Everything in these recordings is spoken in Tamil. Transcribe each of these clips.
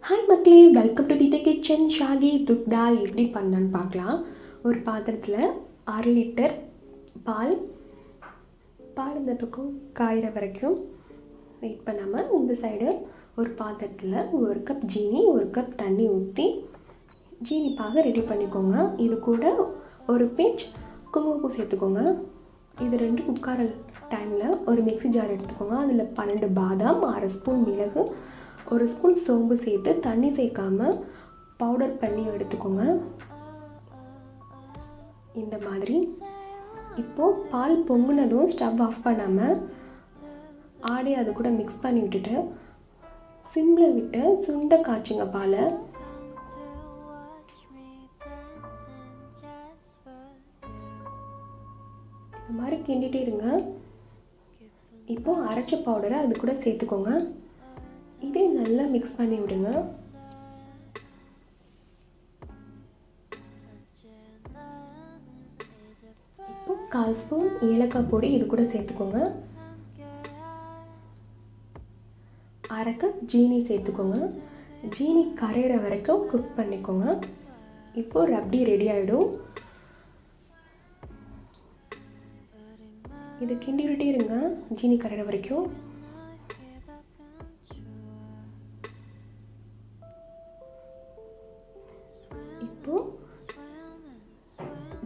ஹாய் மக்களே, welcome to the kitchen. Shahi tukda எப்படி பண்ணலான்னு பார்க்கலாம். ஒரு பாத்திரத்தில் 1/2 லிட்டர் பால் இந்த பக்கம் காயிற வரைக்கும் வெயிட் பண்ணாமல் இந்த சைடு ஒரு பாத்திரத்தில் 1 கப் ஜீனி 1 கப் தண்ணி ஊற்றி ஜீனி பாக ரெடி பண்ணிக்கோங்க. இது கூட ஒரு பிஞ்ச் குங்குமப்பூ சேர்த்துக்கோங்க. இது 2 குக்கார டைமில் ஒரு மிக்ஸி ஜார் எடுத்துக்கோங்க. அதில் 12 பாதாம், 1/2 ஸ்பூன் மிளகு, 1 ஸ்பூன் சோம்பு சேர்த்து தண்ணி சேர்க்காமல் பவுடர் பண்ணி எடுத்துக்கோங்க. இந்த மாதிரி இப்போது பால் பொங்குனதும் ஸ்டவ் ஆஃப் பண்ணாமல் ஆடி அது கூட மிக்ஸ் பண்ணி விட்டுட்டு சிம்மில் விட்டு சுண்ட காய்ச்சுங்க பாலை. இந்த மாதிரி கிண்டிகிட்டே இருங்க. இப்போது அரைச்ச பவுடரை அது கூட சேர்த்துக்கோங்க. இதே நல்லா மிக்ஸ் பண்ணி விடுங்க. இப்போ 1/4 ஸ்பூன் ஏலக்காய் பொடி இது கூட சேர்த்துக்கோங்க. 1/2 கப் ஜீனி சேர்த்துக்கோங்க. ஜீனி கரையிற வரைக்கும் குக் பண்ணிக்கோங்க. இப்போது ரப்டி ரெடி ஆகிடும். இது கிண்டிக்கிட்டே இருங்க ஜீனி கரையிற வரைக்கும். இப்போது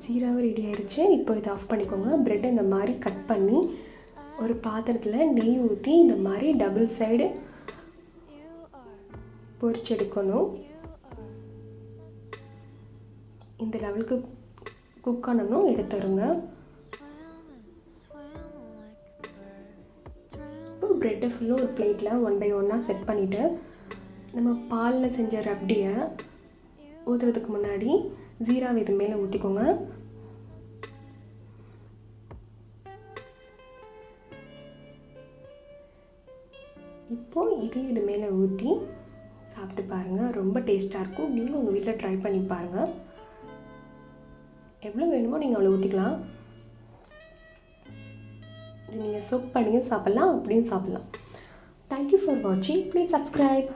ஜீராவை ரெடி ஆயிடுச்சு. இப்போ இதை ஆஃப் பண்ணிக்கோங்க. ப்ரெட்டை இந்த மாதிரி கட் பண்ணி ஒரு பாத்திரத்தில் நெய் ஊற்றி இந்த மாதிரி டபுள் சைடு பொரிச்செடுக்கணும். இந்த லெவலுக்கு குக் ஆனணும் எடுத்துருங்க. இப்போ ப்ரெட்டை ஃபுல்லும் ஒரு பிளேட்டில் 1 பை 1 செட் பண்ணிவிட்டு நம்ம பாலில் செஞ்ச ரப்டியை ஊற்றுறதுக்கு முன்னாடி ஜீராவை இது மேலே ஊற்றிக்கோங்க. இப்போது இதையும் இது மேலே ஊற்றி சாப்பிட்டு பாருங்கள். ரொம்ப டேஸ்ட்டாக இருக்கும். நீங்கள் உங்கள் வீட்டில் ட்ரை பண்ணி பாருங்கள். எவ்வளோ வேணுமோ நீங்கள் அவ்வளோ ஊற்றிக்கலாம். இது நீங்கள் சோக் பண்ணியும் சாப்பிட்லாம், அப்படியும் சாப்பிட்லாம். தேங்க்யூ ஃபார் வாட்சிங். Please subscribe.